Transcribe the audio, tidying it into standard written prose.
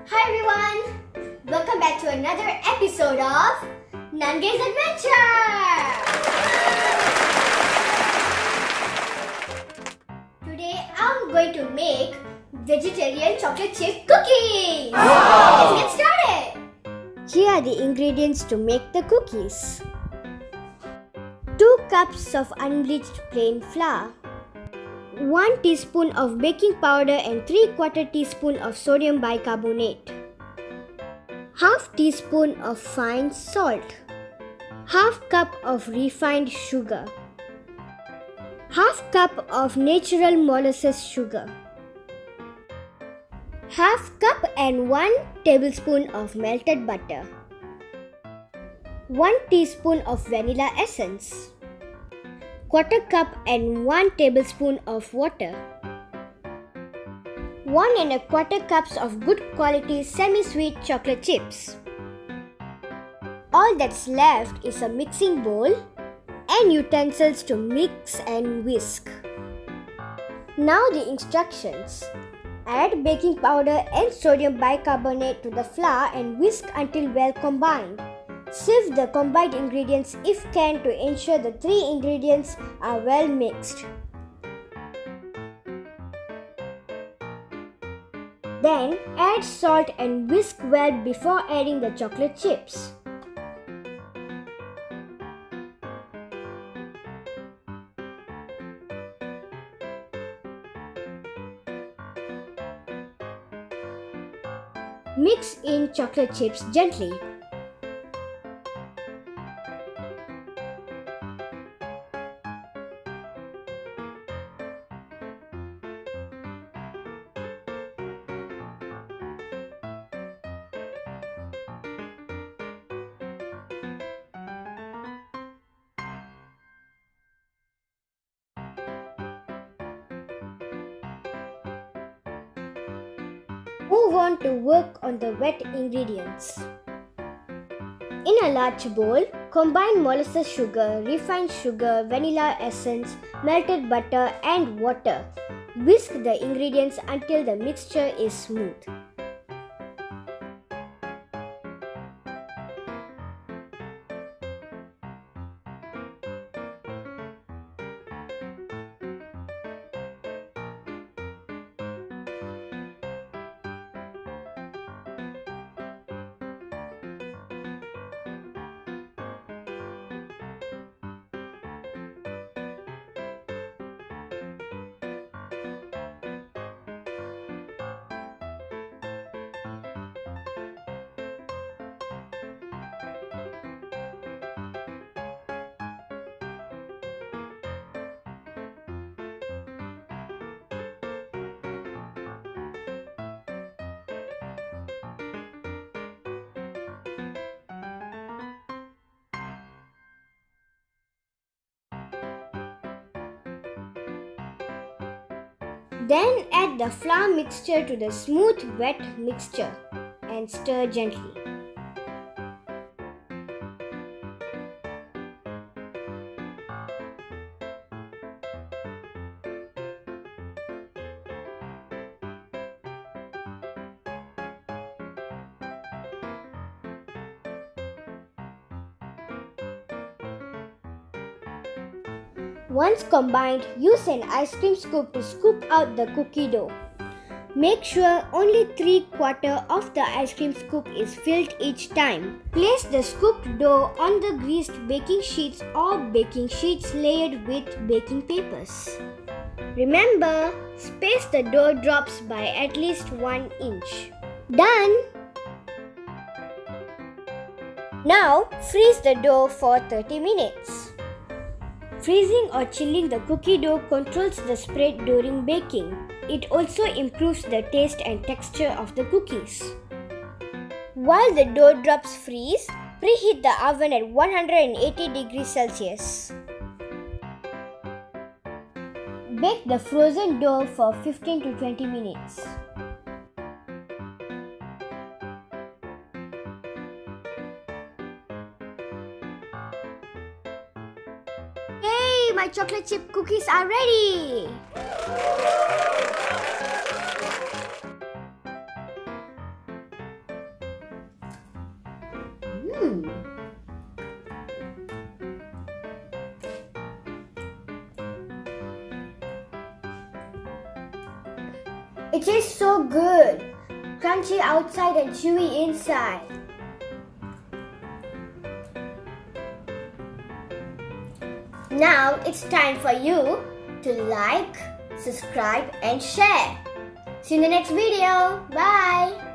Hi everyone! Welcome back to another episode of Nangai's Adventure! Today I'm going to make vegetarian chocolate chip cookies! Let's get started! Here are the ingredients to make the cookies. 2 cups of unbleached plain flour, 1 teaspoon of baking powder and 3/4 teaspoon of sodium bicarbonate, half teaspoon of fine salt, half cup of refined sugar, half cup of natural molasses sugar, half cup and 1 tablespoon of melted butter, 1 teaspoon of vanilla essence, 1/4 cup and 1 tablespoon of water, 1 1/4 cups of good quality semi-sweet chocolate chips. All that's left is a mixing bowl and utensils to mix and whisk. Now the instructions. Add baking powder and sodium bicarbonate to the flour and whisk until well combined. Sieve the combined ingredients if can to ensure the 3 ingredients are well mixed. Then add salt and whisk well before adding the chocolate chips. Mix in chocolate chips gently. Move on to work on the wet ingredients. In a large bowl, combine molasses sugar, refined sugar, vanilla essence, melted butter and water. Whisk the ingredients until the mixture is smooth. Then add the flour mixture to the smooth wet mixture and stir gently. Once combined, use an ice cream scoop to scoop out the cookie dough. Make sure only 3/4 of the ice cream scoop is filled each time. Place the scooped dough on the greased baking sheets or baking sheets layered with baking papers. Remember, space the dough drops by at least 1 inch. Done! Now, freeze the dough for 30 minutes. Freezing or chilling the cookie dough controls the spread during baking. It also improves the taste and texture of the cookies. While the dough drops freeze, preheat the oven at 180 degrees Celsius. Bake the frozen dough for 15 to 20 minutes. Hey, my chocolate chip cookies are ready! It tastes so good. Crunchy outside and chewy inside. Now it's time for you to like, subscribe and share. See you in the next video. Bye.